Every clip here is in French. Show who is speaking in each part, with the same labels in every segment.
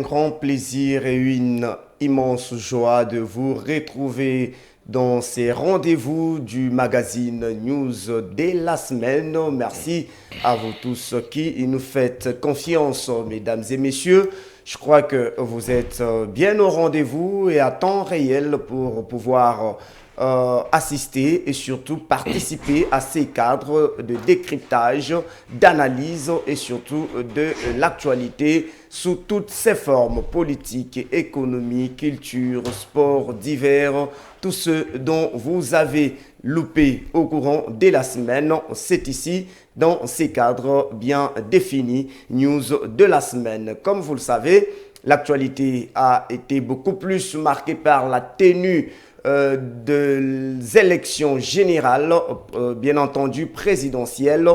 Speaker 1: grand plaisir et une immense joie de vous retrouver dans ces rendez-vous du magazine News de la semaine. Merci à vous tous qui nous faites confiance, mesdames et messieurs. Je crois que vous êtes bien au rendez-vous et à temps réel pour pouvoir assister et surtout participer à ces cadres de décryptage, d'analyse et surtout de l'actualité sous toutes ses formes politiques, économiques, culture, sport, divers, tout ce dont vous avez loupé au courant de la semaine, c'est ici dans ces cadres bien définis, news de la semaine. Comme vous le savez, l'actualité a été beaucoup plus marquée par la tenue des élections générales, bien entendu présidentielles,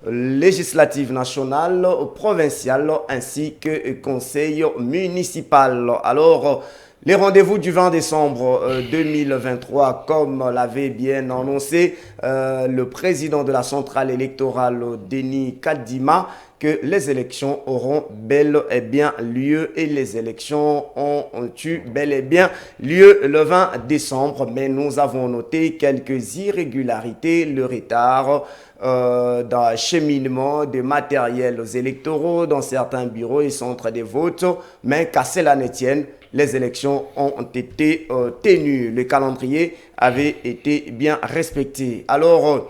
Speaker 1: législatives nationales, provinciales, ainsi que conseil municipal. Alors, les rendez-vous du 20 décembre 2023, comme l'avait bien annoncé le président de la centrale électorale, Denis Kadima, que les élections auront bel et bien lieu et les élections ont eu bel et bien lieu le 20 décembre. Mais nous avons noté quelques irrégularités, le retard dans l'acheminement des matériels électoraux dans certains bureaux et centres de vote. Mais qu'à cela ne tienne, les élections ont été tenues. Le calendrier avait été bien respecté. Alors,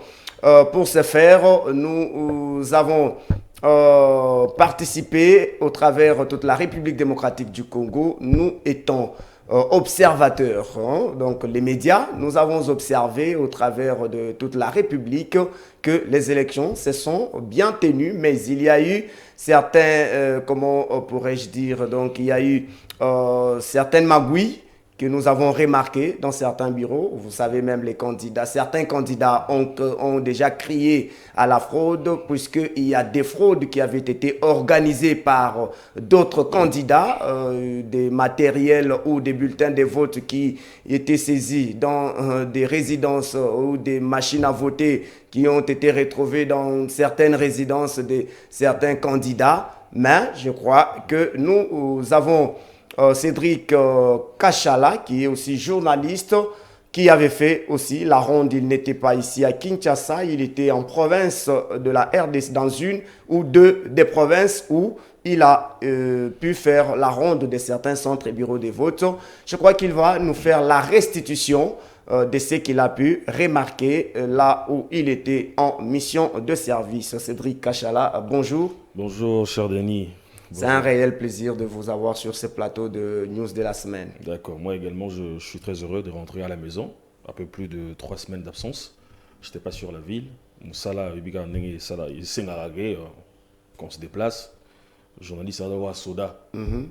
Speaker 1: pour ce faire, nous avons participer au travers toute la République démocratique du Congo, nous étant observateurs, hein, donc les médias, nous avons observé au travers de toute la République que les élections se sont bien tenues, mais il y a eu certains, comment pourrais-je dire, donc il y a eu certaines magouilles que nous avons remarqué dans certains bureaux. Vous savez même les candidats, certains candidats ont déjà crié à la fraude puisqu'il y a des fraudes qui avaient été organisées par d'autres candidats, des matériels ou des bulletins de vote qui étaient saisis dans des résidences ou des machines à voter qui ont été retrouvées dans certaines résidences de certains candidats. Mais je crois que nous avons Cédric Kachala, qui est aussi journaliste, qui avait fait aussi la ronde. Il n'était pas ici à Kinshasa, il était en province de la RDC, dans une ou deux des provinces où il a pu faire la ronde de certains centres et bureaux de vote. Je crois qu'il va nous faire la restitution de ce qu'il a pu remarquer là où il était en mission de service. Cédric Kachala, bonjour.
Speaker 2: Bonjour, cher Denis.
Speaker 1: C'est un réel plaisir de vous avoir sur ce plateau de News de la semaine.
Speaker 2: D'accord, moi également je suis très heureux de rentrer à la maison, après plus de 3 semaines d'absence. Je n'étais pas sur la ville. Moussala, quand on se déplace, le journaliste a d'avoir soda.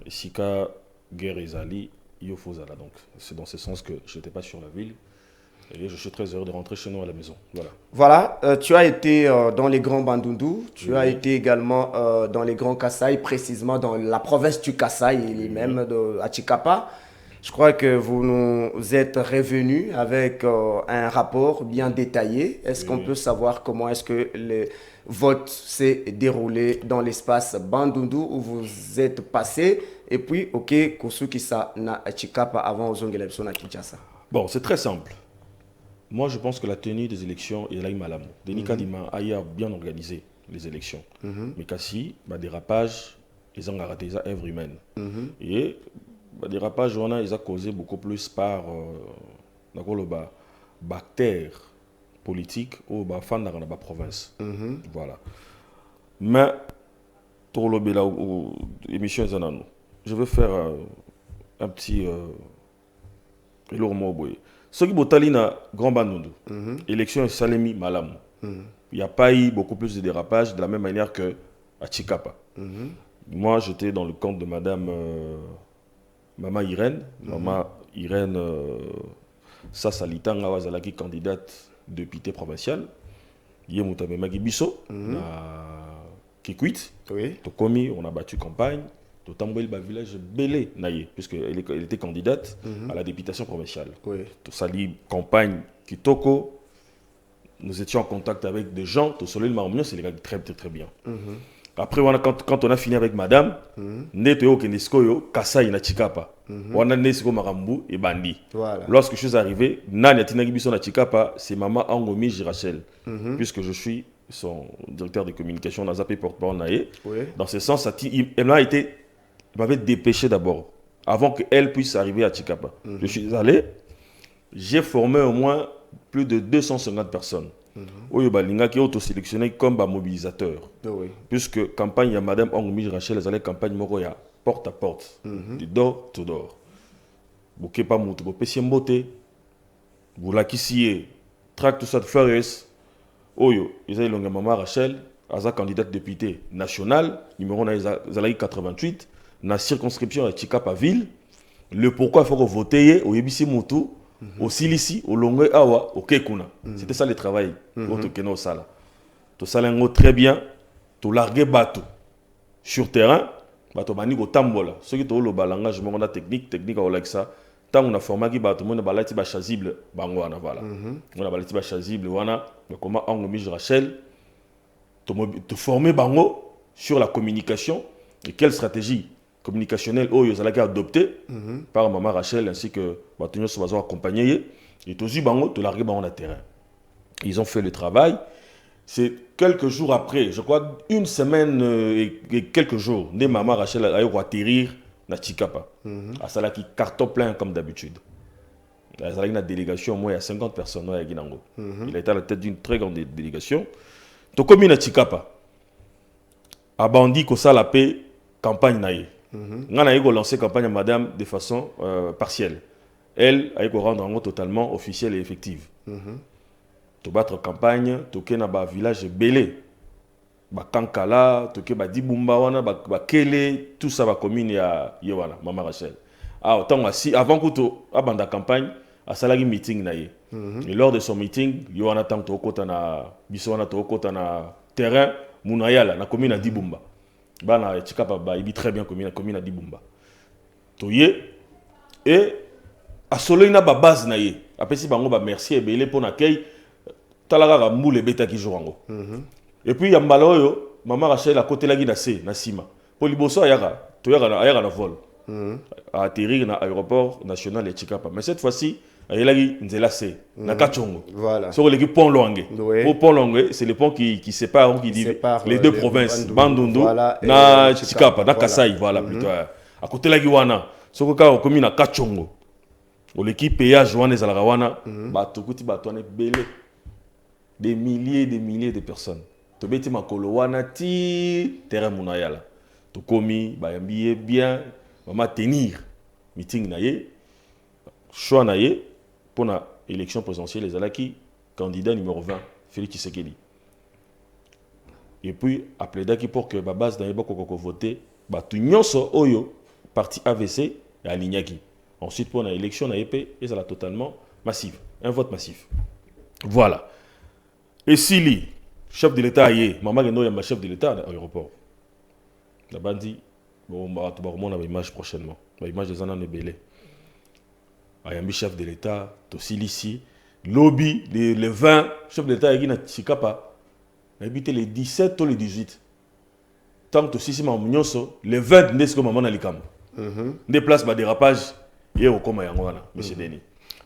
Speaker 2: Et Sika, guerre et Zali, Yofozala. Donc c'est dans ce sens que je n'étais pas sur la ville. Et je suis très heureux de rentrer chez nous à la maison.
Speaker 1: Voilà, tu as été dans les grands Bandundu, tu as été également dans les grands Kasaï, précisément dans la province du Kasaï, même de Achikapa. Je crois que vous nous êtes revenus avec un rapport bien détaillé. Est-ce qu'on peut savoir comment est-ce que le vote s'est déroulé dans l'espace Bandundu où vous êtes passé? Et puis, ok, Kosukisa na Achikapa avant Ozongelepso na Kinshasa.
Speaker 2: Bon, c'est très simple. Moi, je pense que la tenue des élections est là, Malamou. Denis Kadima a bien organisé les élections. Mais Kassi, dérapage, ils ont raté les œuvres humaines. Et dérapage, ils ont causé beaucoup plus par bactères politiques ou fans de la province. Voilà. Mais, pour l'émission, je veux faire un petit lourd boy. Ce qui est Grand Bandundu, élection Salemi Malam. Il n'y a pas eu beaucoup plus de dérapage de la même manière que à Chikapa. Moi, j'étais dans le camp de Maman Irène. Maman Irène Sassalitanga Wazalaki, candidate député provincial. Yemutame Magibiso, Kikwit. Tokomi, on a battu campagne. Totamboil village belé naïe puisqu'elle était candidate à la députation provinciale. Tout sali campagne Kitoko, nous étions en contact avec des gens. Tout soleil marmion, c'est les gars très bien. Après, quand on a fini avec madame, Neto Keneskoyo, Kasai na Chikapa. On a Nesko Marambu et Bandi.
Speaker 1: Voilà.
Speaker 2: Lorsque je suis arrivé, Nani Atinagibison na Chikapa, c'est maman Angomi Girachel. Puisque je suis son directeur de communication, on a zappé porte-parole Naé.
Speaker 1: Oui.
Speaker 2: Dans ce sens, elle m'avait dépêché d'abord, avant qu'elle puisse arriver à Chikapa. Je suis allé, j'ai formé au moins plus de 250 personnes. Oyo balinga qui auto-sélectionné comme mobilisateur.
Speaker 1: Oui.
Speaker 2: Puisque campagne ya madame Angoumi Rachel, elle allait campagne moko ya porte à porte, de door to door. Boké pas moutou, bo pesi mbote, boulakisiye, track tout ça de Flores. Oyo, ils ont longue maman Rachel, aza candidate député national, numéro na zalaï 88, na circonscription à Chikapa ville. Le pourquoi il faut voter au yebisi moutou. Au Silisi, au Longwe Awa, au Kekuna. C'était ça le travail. Au Sala. Tout ça, très bien. Tout larguer bateau. Sur terrain, bateau bani au tambola. Ceux qui ont le balangage, on a technique à Olexa. Tant on a formé qui bateau, on a balati ba chasible, bangwana voilà. On a balati ba chasible, wana. Comment on a Rachel, te former bango sur la communication et quelle stratégie communicationnel oh ils allaient adopté par maman Rachel ainsi que Batonio Sobazo accompagné et tous bango to larguer bango na terrain. Ils ont fait le travail. C'est quelques jours après, je crois une semaine et quelques jours, né maman Rachel a eu atterrir na Chikapa. À cela qui carton plein comme d'habitude. Il y a une délégation au moins il y a 50 personnes à Guinango. Il a été à la tête d'une très grande délégation. To comme na Chikapa. A bandi ko ça la paix campagne naïe. On a lancé campagne à madame de façon partielle. Elle a rendre totalement officielle et effective. To battre campagne, toke na ba village belé. Ba Kankala, toke ba Dibumba wana, ba Kele, tout ça va commune ya Yewana, Maman Rachel. Ah, autant aussi avant que to abanda campagne, à salagi meeting na ye. Et lors de son meeting, Yewana tant to kota na bisona to kota na terrain munayala na commune à Dibumba. Bana Chikapa ba ibi très bien commune à Dibumba. Toye et à Soloina ba base na ye. Après si bango ba merci et belé pour l'accueil. Talaga moule beta ki jorango. Et puis ya mbaloyo maman Rachel à côté la guinase na sima. Pour liboso ayaka na vol. A atterrir na aéroport national de Chikapa. Mais cette fois-ci ayelagi nzela se na Kachongo.
Speaker 1: Voilà.
Speaker 2: Sur l'équipe pont Loangue.
Speaker 1: Oui.
Speaker 2: Pont Loangue, c'est le pont qui sépare les deux provinces, Bandundu
Speaker 1: voilà,
Speaker 2: na Chikapa, na
Speaker 1: voilà.
Speaker 2: Kasai, voilà plutôt. À côté la Guiwana, sur ka commune na Kachongo. Au l'équipe péage wana ezalaka wana, ba tokuti ba toane belé. Des milliers de personnes. To beti makolo wana ti terrain munayala. To komi ba yambiye bien, mama tenir meeting na ye, choix na ye pour la élection présidentielle les alaki candidat numéro 20 Félix Tshisekedi. Et puis appelé daki pour que ba base na yeba kokoko voter ba tout nyonso oyo parti AVC et alignaki. Ensuite pour la élection na EP et ça la totalement massive, un vote massif. Voilà. Et Sili, chef de l'État, maman Geno est chef de l'État à l'aéroport. La bande bon, bah, tu vas remonter l'image prochainement. L'image des années belé. Ayambi chef de l'État, Tosili ici, lobby, les 20 chefs de l'État, il y a Chikapa. Habité les 17 ou les 18. Tant que Tosili Mamounyoso, les 20 n'est-ce que maman a l'ikam. Des places, bah, dérapage, il y a au coma Yangwana, monsieur Denis.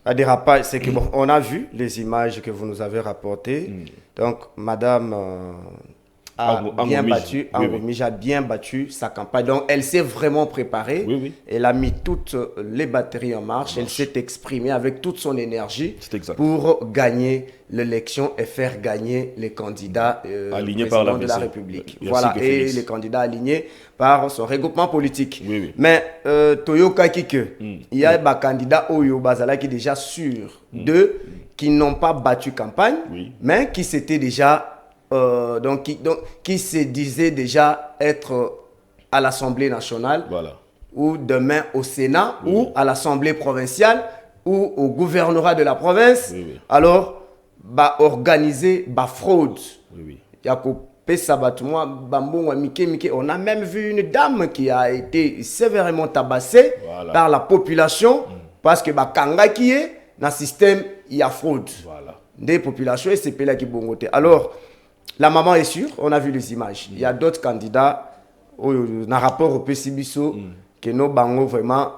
Speaker 1: À dérapage, c'est que bon, on a vu les images que vous nous avez rapportées. Donc, madame a bien battu, a bien battu sa campagne. Donc, elle s'est vraiment préparée.
Speaker 2: Oui, oui.
Speaker 1: Elle a mis toutes les batteries en marche. Elle s'est exprimée avec toute son énergie pour gagner l'élection et faire gagner les candidats
Speaker 2: alignés par la
Speaker 1: de la République. Voilà, et les candidats alignés par son regroupement politique.
Speaker 2: Oui, oui.
Speaker 1: Mais Toyoka Kike, il y a des candidats Oyo Bazala qui sont déjà sûrs d'eux, qui n'ont pas battu campagne, mais qui s'étaient déjà qui se disaient déjà être à l'Assemblée nationale, ou demain au Sénat, ou à l'Assemblée provinciale, ou au gouvernorat de la province. Alors, bah organiser bah fraude. On a même vu une dame qui a été sévèrement tabassée par la population parce que bah kanga qui est dans le système il y a fraude. Des populations et c'est là qui bongote. Alors La maman est sûre, on a vu les images. Il y a d'autres candidats, dans le rapport au PCBISO, que nos bango vraiment,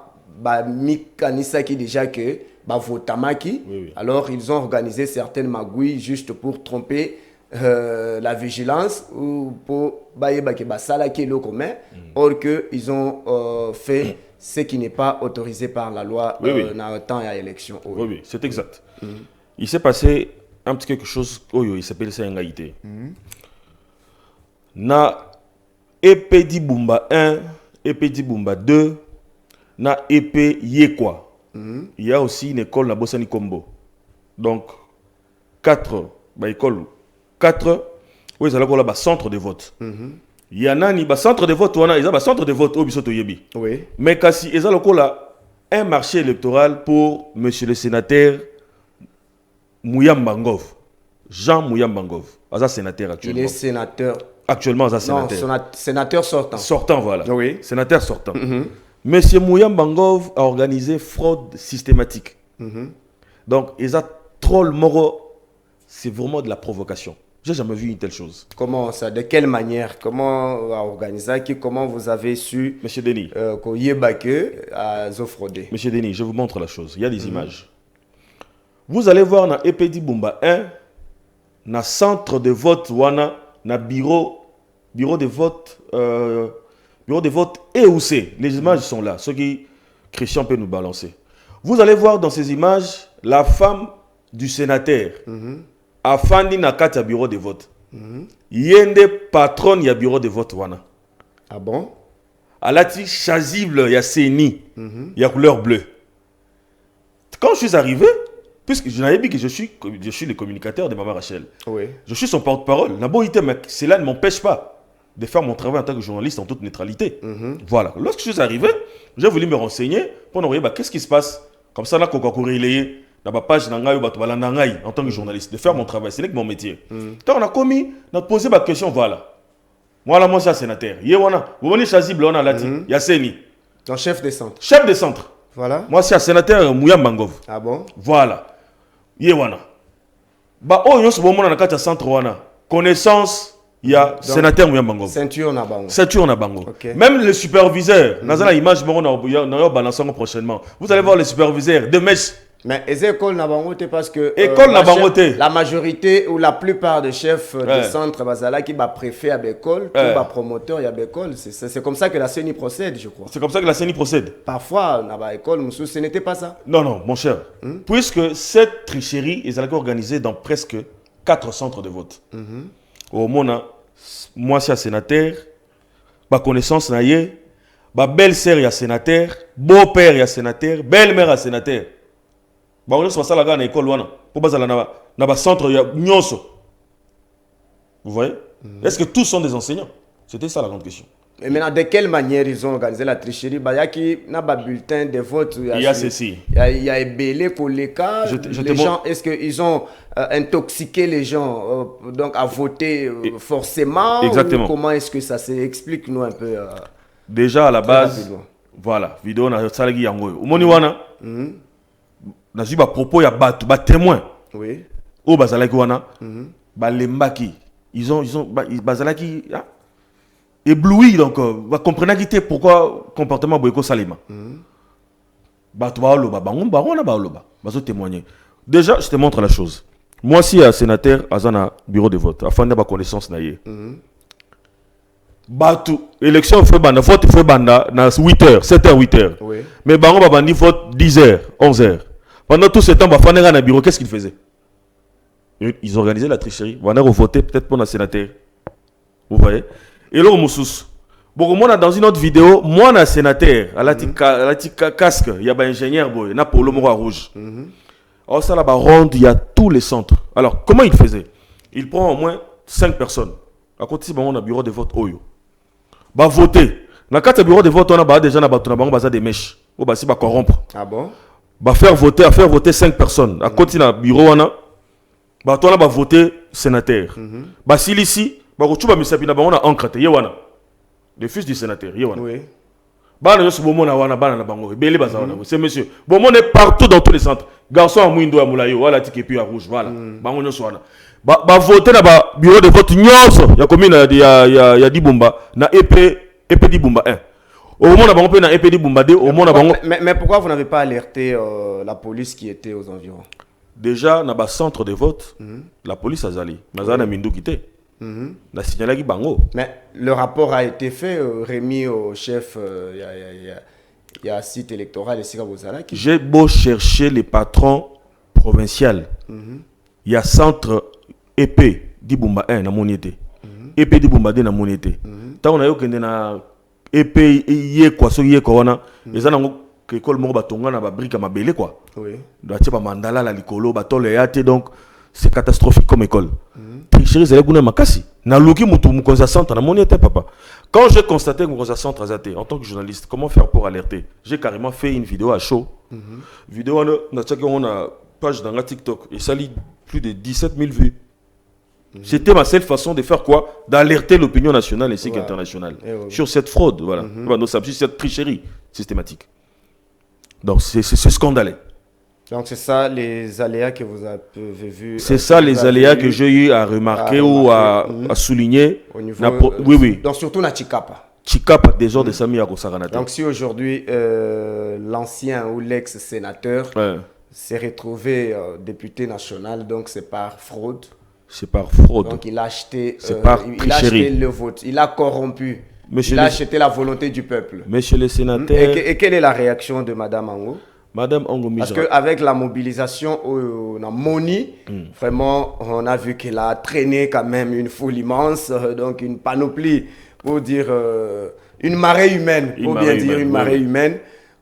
Speaker 1: mi-kanisa qui déjà que, votamaki. Alors, ils ont organisé certaines magouilles juste pour tromper la vigilance ou pour le commun, or qu'ils ont fait ce qui n'est pas autorisé par la loi dans le temps et à l'élection.
Speaker 2: Oui, c'est exact. Il s'est passé un petit quelque chose, il s'appelle ça en Haïti. Na Epedi Bumba 1, Epedi Bumba 2, na Epé Yekwa. Il y a aussi une école na Bossani Kombo. Donc, 4 écoles. 4, oui, c'est là centre de vote. Il y en a un centre de vote, ils ont un centre de vote au Bisoto Yebi.
Speaker 1: Oui.
Speaker 2: Mais kasi, ils ont un marché électoral pour monsieur le sénateur Mouyambangov. Jean Mouyambangov. Il est sénateur actuellement.
Speaker 1: Il est sénateur.
Speaker 2: Actuellement, il est sénateur.
Speaker 1: Non, sénateur sortant.
Speaker 2: Sortant, voilà.
Speaker 1: Oui.
Speaker 2: Sénateur sortant. Monsieur Mouyambangov a organisé fraude systématique. Donc, ils ont troll moro. C'est vraiment de la provocation. J'ai jamais vu une telle chose.
Speaker 1: Comment ça? De quelle manière? Comment organiser? Comment vous avez su?
Speaker 2: Monsieur Denis.
Speaker 1: À frauder.
Speaker 2: Monsieur Denis, je vous montre la chose. Il y a des images. Vous allez voir dans Epedi Bumba 1, dans centre de vote, dans bureau de vote, et où c'est. Les images sont là. Ce qui Christian peut nous balancer. Vous allez voir dans ces images la femme du sénateur. Afandi na kati ya bureau de vote. Yende patron ya bureau de vote wana.
Speaker 1: Ah bon?
Speaker 2: Alati chasible ya CENI, ya couleur bleue. Quand je suis arrivé, puisque je n'avais dit que je suis le communicateur de Maman Rachel.
Speaker 1: Oui.
Speaker 2: Je suis son porte-parole. Mais cela ne m'empêche pas de faire mon travail en tant que journaliste en toute neutralité. Voilà. Lorsque je suis arrivé, j'ai voulu me renseigner pour nous voir qu'est-ce qui se passe. Comme ça, là, quand on dans ma page en tant que journaliste, de faire mon travail, c'est mon métier. Quand on a commis, on a posé ma question, voilà. Moi, là, moi, je suis sénateur. Vous venez choisir, on a là, il y a Seni.
Speaker 1: Donc, chef de centre.
Speaker 2: Chef de centre.
Speaker 1: Voilà.
Speaker 2: Moi, je suis sénateur Mouyambangov.
Speaker 1: Ah bon?
Speaker 2: Voilà. Yewana. Bah, oh, yo, ce moment, on a un centre, connaissance, il y a sénateur Mouyambangov.
Speaker 1: Ceinture na bango.
Speaker 2: Ceinture na bango.
Speaker 1: Okay.
Speaker 2: Même le superviseur, dans la image, on a balancé prochainement. Vous allez voir le superviseur de Mèche.
Speaker 1: Mais les écoles n'a pas parce que la majorité ou la plupart des chefs de centre basala qui va préfet à l'école, qui va promoteur à l'école, c'est comme ça que la CENI procède, je crois.
Speaker 2: C'est comme ça que la CENI procède.
Speaker 1: Parfois, dans l'école, ce n'était pas ça.
Speaker 2: Non, mon cher. Puisque cette tricherie est organisée dans presque 4 centres de vote. Au moment, moi, je suis sénateur, ma connaissance, ma belle-sœur est sénateur, beau-père est sénateur, belle-mère est sénateur. Bah on est sur ça là-bas dans l'école pour baser là dans centre nyonso. Vous voyez? Est-ce que tous sont des enseignants? C'était ça la grande question.
Speaker 1: Et maintenant, de quelle manière ils ont organisé la tricherie? Il y a qui n'a pas bulletin de vote.
Speaker 2: Il y a ceci.
Speaker 1: Il y a ébélé pour les cas. Les gens, est-ce qu'ils ont intoxiqué les gens donc à voter forcément?
Speaker 2: Exactement.
Speaker 1: Ou comment est-ce que ça s'explique nous un peu?
Speaker 2: Déjà à la base, voilà, vidéo na salagi yango. Umoni wana. Nazi ba propos ya batu ba témoin.
Speaker 1: Oui.
Speaker 2: O bazalaki wana. Ba lembaki. Ils ont bazalaki ébloui donc va comprendre qui pourquoi comportement boyko salima. Batu ba oloba bango na ba oloba. Bazo témoigner. Déjà, je te montre la chose. Moi si un sénateur azana bureau de vote afin d'avoir connaissance na yé. Batu élection fait banda vote fait banda na 8h, 7h, 8h.
Speaker 1: Oui.
Speaker 2: Mais bango ba bandi vote 10h, 11h. Pendant tout ce temps, Bafana dans le bureau, qu'est-ce qu'ils faisaient? Ils organisaient la tricherie. Ils ont voté peut-être pour un sénateur. Vous voyez? Et là, bon, moi, dans une autre vidéo, moi, un sénateur, à la casque, il y a un ingénieur, il y a Polo Mora Rouge. Alors, ça, là-bas, ronde, il y a tous les centres. Alors, comment il faisait? Il prend au moins 5 personnes. À côté, on a un bureau de vote. Bah, voter. Dans le bureau de vote, on a déjà des mèches. On va corrompre.
Speaker 1: Ah bon?
Speaker 2: Bah faire voter 5 personnes. À côté dans bureau on a bah toi là va voter sénateur. Bah si ici bah tu vas me saper on a encraté yewana. Le fils du sénateur yewana.
Speaker 1: Oui.
Speaker 2: Bah na so na wana bana na bango. Belé baza wana. C'est monsieur. Bon on est partout dans tous les centres. Garçon à Mwindo à Moulayo, voilà tiki puis à rouge voilà. Bango nyo wana. ba voter na ba bureau de vote nyonso ya commune ya Dibumba na EP Dibumba 1. Au moment où on a EP Dibumba 2, au moment où
Speaker 1: mais pourquoi vous n'avez pas alerté la police qui était aux environs?
Speaker 2: Déjà dans ba centre de vote, la police a zali, mazana mindu quitté. La signalé qui bango.
Speaker 1: Mais le rapport a été fait, remis au chef, il y a un site électoral ici à Bozala.
Speaker 2: J'ai beau chercher les patrons provinciaux. Il y a centre EP Dibumba 1 na monité. EP Dibumba 2 na monité. Tant on a eu que na EP yé quoi so yé corona, les ana que école mo batonga na ba brique ma belé quoi.
Speaker 1: Oui.
Speaker 2: Doit ba mandala la likolo ba tole yate donc c'est catastrophique comme école. Tricherie zele guna makasi. Na luki mutu mukonza centre na monité papa. Quand j'ai constaté que mukonza centre azate en tant que journaliste, comment faire pour alerter? J'ai carrément fait une vidéo à chaud. Vidéo na tchaki on a page dans la TikTok et ça lit plus de 17 000 vues. C'était ma seule façon de faire quoi? D'alerter l'opinion nationale ainsi qu'internationale sur cette fraude, voilà. Donc, sur cette tricherie systématique. Donc c'est scandaleux.
Speaker 1: Donc c'est ça les aléas que vous avez vus.
Speaker 2: C'est ça les aléas que j'ai eu à remarquer ou à souligner.
Speaker 1: Au niveau,
Speaker 2: oui.
Speaker 1: Donc surtout na Chikapa.
Speaker 2: Chikapa des ordres de Sami Akosaranate.
Speaker 1: Donc si aujourd'hui l'ancien ou l'ex-sénateur s'est retrouvé député national, donc c'est par fraude.
Speaker 2: C'est par fraude.
Speaker 1: Donc il a acheté,
Speaker 2: il
Speaker 1: a acheté le vote, il a corrompu, il a acheté la volonté du peuple.
Speaker 2: Monsieur le sénateur.
Speaker 1: Et quelle est la réaction de Madame Ango?
Speaker 2: Madame Ango
Speaker 1: Parce qu'avec la mobilisation on a Moni, vraiment on a vu qu'elle a traîné quand même une foule immense, donc une panoplie, pour dire une marée humaine, une marée humaine.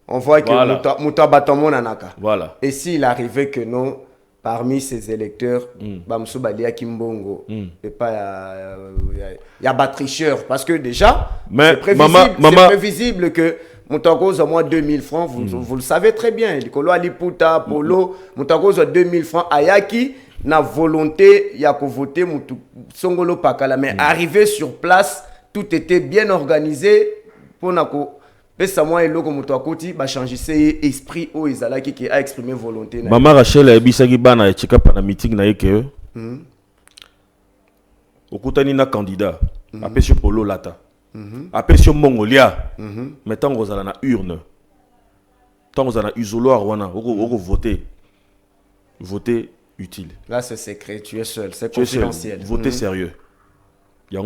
Speaker 1: On voit que Mouta Batomon Nanaka.
Speaker 2: Voilà.
Speaker 1: Et s'il arrivait que non, parmi ces électeurs, Bamsou Balia Kimbongo, et pas il y a Batricheur. Parce que déjà, c'est prévisible que Moutakoz a moins 2000 francs, vous le savez très bien. Likolo Aliputa, Polo, Moutakoz a 2000 francs. Ayaki, na volonté, il y a qu'à voter Songolo Pakala. Mais arrivé sur place, tout était bien organisé pour Nako. Pessamoi eloko muto akoti ba changer esprit o ezalaki qui a exprimé volonté na.
Speaker 2: Maman Rachel a bisaki bana e chika pa na meeting na yeke. Okutani na candidat. Apesio Polo Lata. Apesio Mongolia. Mais tant ozala na urne. Tant ozala na isoloir wana oko voter. Voter utile.
Speaker 1: Là c'est secret, tu es seul, c'est confidentiel.
Speaker 2: Voter sérieux. Il y a un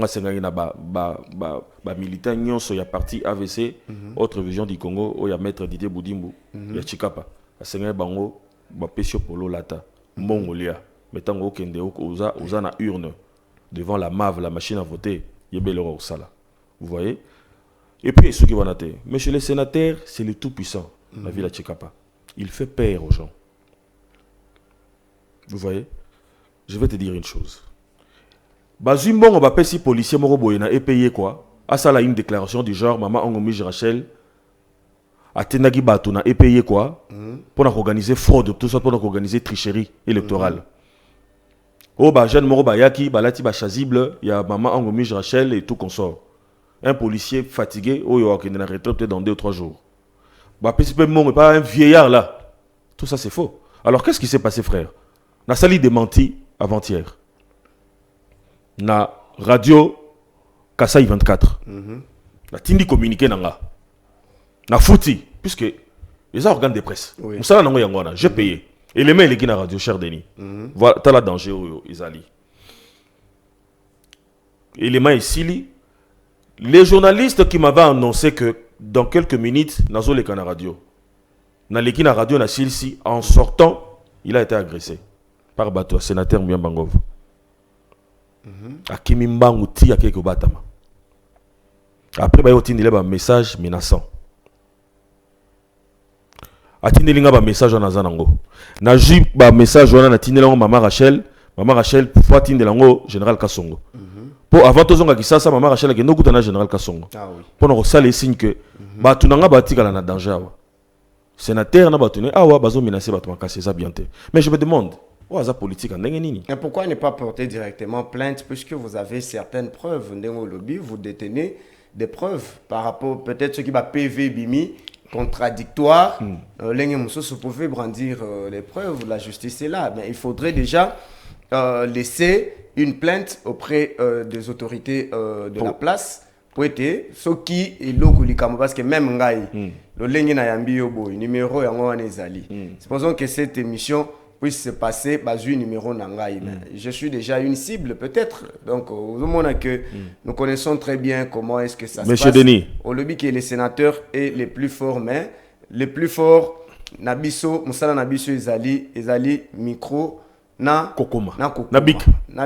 Speaker 2: militant nyonso ya parti AVC, autre vision du Congo, où il y a maître Didier Boudimbu, il y a Chikapa. Il y a bango ba Pesio Polo Lata, Mongolia, mettant au kende oza na urne devant la MAV, la machine à voter, yebele au sala. Vous voyez? Et puis ceux qui vont noter, monsieur le sénateur, c'est le tout puissant, la ville à Chikapa. Il fait peur aux gens. Vous voyez? Je vais te dire une chose. Bazumbongo ba pesi policier moko boyena et payé quoi? A ça là une déclaration du genre maman Angomige Rachel atenaki bato na et payé quoi? Pour organiser fraude tout ça pour organiser tricherie électorale. Oh ba jeune moko ba yaki balati ba chasible ya maman Angomige Rachel et tout consort. Un policier fatigué oh yo akende na retraite dans 2 ou 3 jours. Ba pesi pe mon pas un vieillard là. Tout ça c'est faux. Alors qu'est-ce qui s'est passé frère? Na sali démenti avant-hier. Na radio Kassai 24. Na tindi communiqué nanga. Na fouti puisque les organes de presse. Moussala nango yangwana, j'ai payé. Et les mails qui na radio cher Denis. Voilà, t'as la danger Isali. Et les mails ici, les journalistes qui m'avaient annoncé que dans quelques minutes nazo le kana radio. Na leki na radio na silsi en sortant, il a été agressé par bateau sénateur Mbiambangov. Akimi Mbangu ti akeko batama. Après ba yotindi le ba message menaçant. Atindi linga ba message na zanango. Na ju ba message wana na tindi lango maman Rachel pour tindi lango général Kasongo. Pour avant tozonga kisasa maman Rachel ke nokuta na général Kasongo. Ah oui. Pour no sala signe que ba tunanga batika na danger wa. Sénateur na batune awa bazo menacer batuma kasser ça bien. Mais je me demande politique.
Speaker 1: Et pourquoi ne pas porter directement plainte puisque vous avez certaines preuves? Vous détenez des preuves par rapport peut-être ce qui va PV Bimi contradictoire. Vous pouvez brandir les preuves, la justice est là. Mais il faudrait déjà laissé une plainte auprès des autorités de la place pour être ce qui est local parce que même ngai le lengi na yambi yobo numéro yango wana ezali. Supposons que cette émission puisse se passer basé numéro nangai. Je suis déjà une cible peut-être. Donc au monde que nous connaissons très bien comment est-ce que ça se passe.
Speaker 2: Monsieur Denis.
Speaker 1: Au lobby qui est les sénateurs et les plus forts, mais les plus forts nabiso musala nabiso ezali micro na
Speaker 2: kokoma
Speaker 1: na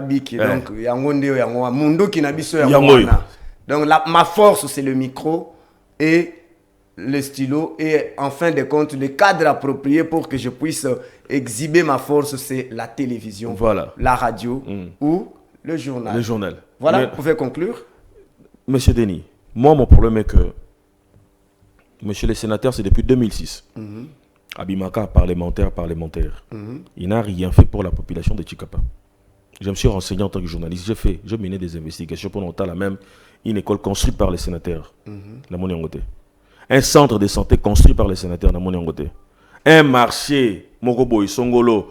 Speaker 1: bik donc yango nde yango mundo ki nabiso yango na. Donc ma force c'est le micro et le stylo et en fin de compte le cadre approprié pour que je puisse exhiber ma force c'est la télévision, la radio ou le journal.
Speaker 2: Le journal.
Speaker 1: Voilà, vous pouvez conclure. Monsieur
Speaker 2: Denis, moi mon problème est que monsieur le sénateur c'est depuis 2006. Abimaka parlementaire. Il n'a rien fait pour la population de Tchikapa. Je me suis renseigné en tant que journaliste, j'ai mené des investigations pendant longtemps là même. Une école construite par les sénateurs, un centre de santé construit par les sénateurs, un marché, Morobo et Songolo,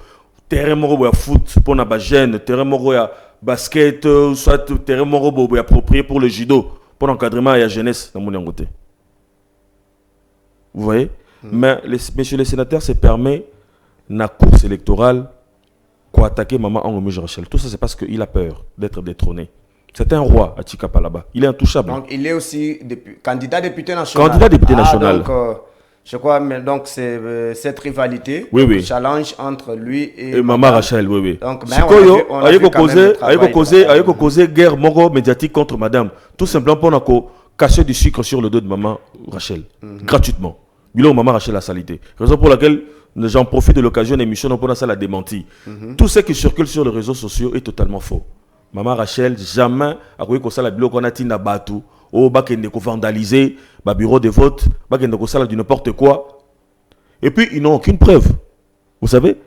Speaker 2: terrain Morobo à foot pour la gêne, terrain Morobo à basket, soit terrain Morobo approprié pour le judo, pour l'encadrement et la jeunesse. Vous voyez? Mais messieurs les sénateurs, se permet la course électorale quoi attaquer maman Angomé Rachel. Tout ça, c'est parce qu'il a peur d'être détrôné. C'est un roi à Tchikapa là-bas. Il est intouchable.
Speaker 1: Donc, il est aussi candidat député national.
Speaker 2: Candidat député national.
Speaker 1: Donc, je crois, mais donc, c'est cette rivalité, challenge entre lui et
Speaker 2: maman Rachel. Oui.
Speaker 1: Donc,
Speaker 2: on a causé guerre moro médiatique contre madame. Tout simplement pour casser du sucre sur le dos de maman Rachel. Gratuitement. Bilo maman Rachel a salité. Raison pour laquelle j'en profite de l'occasion de l'émission pour ça la démentir. Tout ce qui circule sur les réseaux sociaux est totalement faux. Maman Rachel jamais a cru que ça la bilo qu'on a tina batu au bakende ko vandaliser ba bureau de vote bakende ko ça du n'importe quoi. Et puis ils n'ont aucune preuve. Vous savez,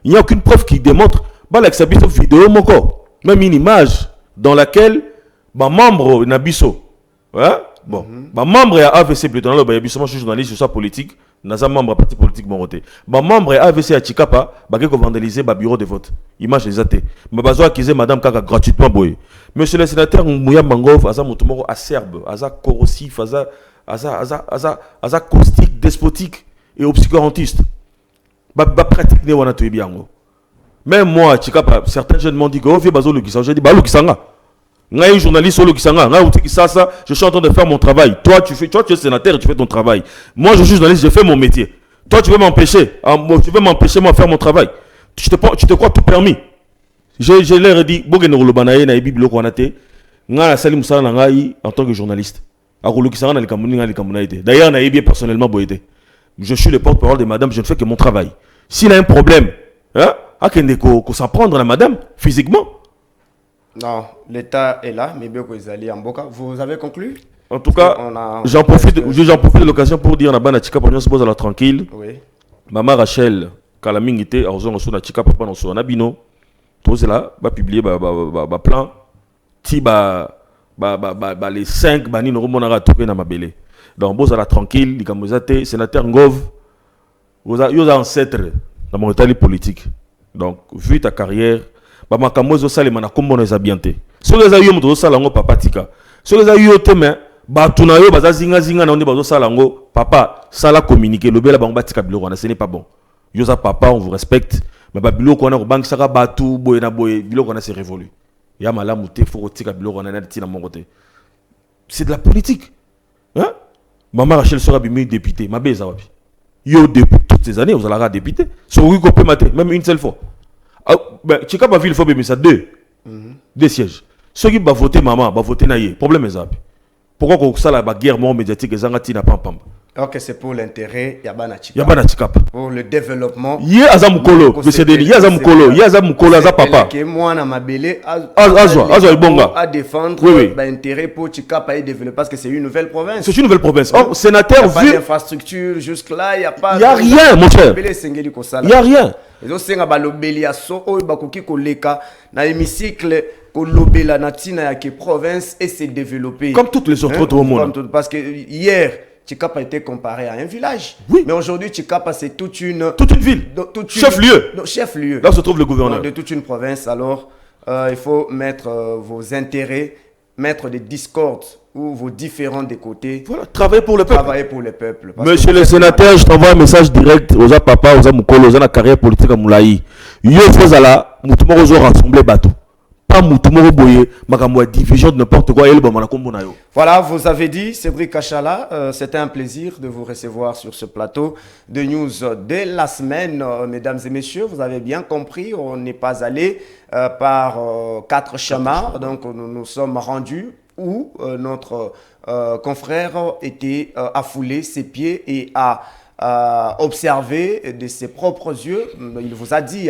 Speaker 2: il n'y a aucune preuve qui démontre ba l'exhibition vidéo moko, même une image dans laquelle ba membre nabiso hein bon ba membre à AVC plutôt là ba yabiso je suis journaliste je suis politique naza membre parti politique moroté ba membre à AVC à Tchikapa ba ko vandaliser ba bureau de vote image exacte mais bazo accuser madame kaka gratuitement boy. Monsieur le sénateur Mouya Mangov aza mutumoko acerbe aza corrosif aza caustique despotique et obscurantiste ba pratique ne wana to biango. Même moi Tchikapa certains jeunes m'ont dit que vieux bazo le kisanga, j'ai dit ba lo kisanga. Ngai journaliste solo kisanga, ngai outi kisasa, je suis en train de faire mon travail. Toi tu es sénateur, tu fais ton travail. Moi je suis journaliste, je fais mon métier. Toi tu veux m'empêcher, moi de faire mon travail. Tu te crois tout permis. Je leur ai dit bogeno lobanaye na bibi biloko wanate, nga sali musala na ngai en tant que journaliste. Akolo kisanga na likamuni nga likamuna ite. D'ailleurs na bien personnellement boyete. Je suis le porte-parole de madame, je ne fais que mon travail. S'il a un problème, hein, akende ko s'en prendre à madame physiquement.
Speaker 1: Non, l'État est là, mais bien que Zali Amboka. Vous avez conclu?
Speaker 2: En tout cas, j'en profite de l'occasion pour dire à Tchikapa, on se pose à la tranquille. Oui. Maman Rachel, Kalamingité, à Ozon, on a Tchikapa, on a Nabino. Tout cela, va publier un plan. Ti les 5 bani no monara toqué na mabélé. Donc, on à la tranquille, les Kamozate, sénateur Ngov, vous avez ancêtre dans mon état politique. Donc, vu ta carrière, makambo sale mana kombo na zabiante so les ayo moto sala ngo papa tika so les ayo teme batu na yo baza zinga na onde bazo sala ngo papa sala communiquer lobela bango batika biloko na ce n'est pas bon yo za papa on vous respecte mais ba biloko na ko bangi saka batu boye na boye biloko na c'est révolu ya malamu te faut tika biloko na tina mon côté c'est de la politique hein maman Rachel sera bimi député ma beza wapi yo depuis toutes ces années vous allez être député so oui ko peut mater même une seule fois. Tchikapa ville faut bien ça deux sièges. Ceux qui va voter maman, va voter naïe. Problème est ça. Pourquoi qu'on ça la guerre médiatique et zangati na pam.
Speaker 1: Ok, c'est pour l'intérêt Yabana
Speaker 2: Tchikapa.
Speaker 1: Pour le développement.
Speaker 2: Yé azamukolo, monsieur Denis, yé azamukolo, aza papa.
Speaker 1: Que moi na mabélé
Speaker 2: azwa ibonga
Speaker 1: à défendre l'intérêt pour Tchikapa et développer parce que c'est une nouvelle province.
Speaker 2: C'est une nouvelle province. Oh, sénateur
Speaker 1: vu. Il n'y a pas d'infrastructure jusque là, il y a pas.
Speaker 2: Il y a rien, mon cher. Il y a rien.
Speaker 1: Les autres senga balobeli ya so oyo bakoki koleka na hémicycle kolobela na tina ya ke province et se développer
Speaker 2: comme toutes les autres au monde.
Speaker 1: Parce que hier Tchikapa a été comparé à un village.
Speaker 2: Oui.
Speaker 1: Mais aujourd'hui, Tchikapa, c'est toute une
Speaker 2: ville. Chef-lieu.
Speaker 1: Chef-lieu.
Speaker 2: Là où se trouve le gouverneur.
Speaker 1: De toute une province. Alors, il faut mettre vos intérêts, mettre des discordes ou vos différends des côtés.
Speaker 2: Voilà, travailler pour le peuple.
Speaker 1: Travailler pour le peuple.
Speaker 3: Monsieur le sénateur, je t'envoie un message direct aux papa, aux Mukolo, aux carrière politique à Moulaï. Yo Fozala, Moutoumoro zo rassembler bateau. Pas Moutoumoro boye, makamwa division de n'importe quoi.
Speaker 1: Voilà, vous avez dit, Cédric Kachala, c'était un plaisir de vous recevoir sur ce plateau de news dès la semaine. Mesdames et messieurs, vous avez bien compris, on n'est pas allé par 4 chemins. Donc nous nous sommes rendus où notre confrère était affoulé ses pieds et a observé de ses propres yeux. Il vous a dit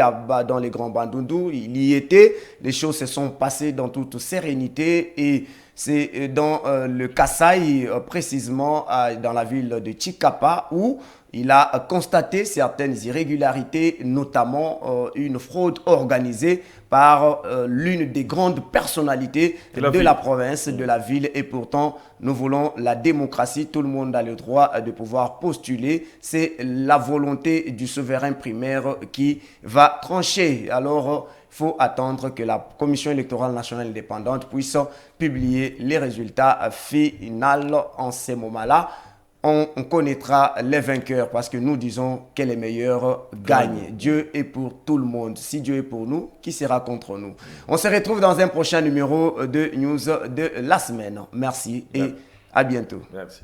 Speaker 1: dans les grands Bandundu, il y était, les choses se sont passées dans toute sérénité et c'est dans le Kasaï, précisément dans la ville de Tchikapa, où il a constaté certaines irrégularités, notamment une fraude organisée par l'une des grandes personnalités de la province, de la ville. Et pourtant, nous voulons la démocratie. Tout le monde a le droit de pouvoir postuler. C'est la volonté du souverain primaire qui va trancher. Alors, il faut attendre que la Commission électorale nationale indépendante puisse publier les résultats finaux en ces moments-là. On connaîtra les vainqueurs parce que nous disons que les meilleurs gagnent. Dieu est pour tout le monde. Si Dieu est pour nous, qui sera contre nous? On se retrouve dans un prochain numéro de News de la semaine. Merci et à bientôt.
Speaker 2: Merci.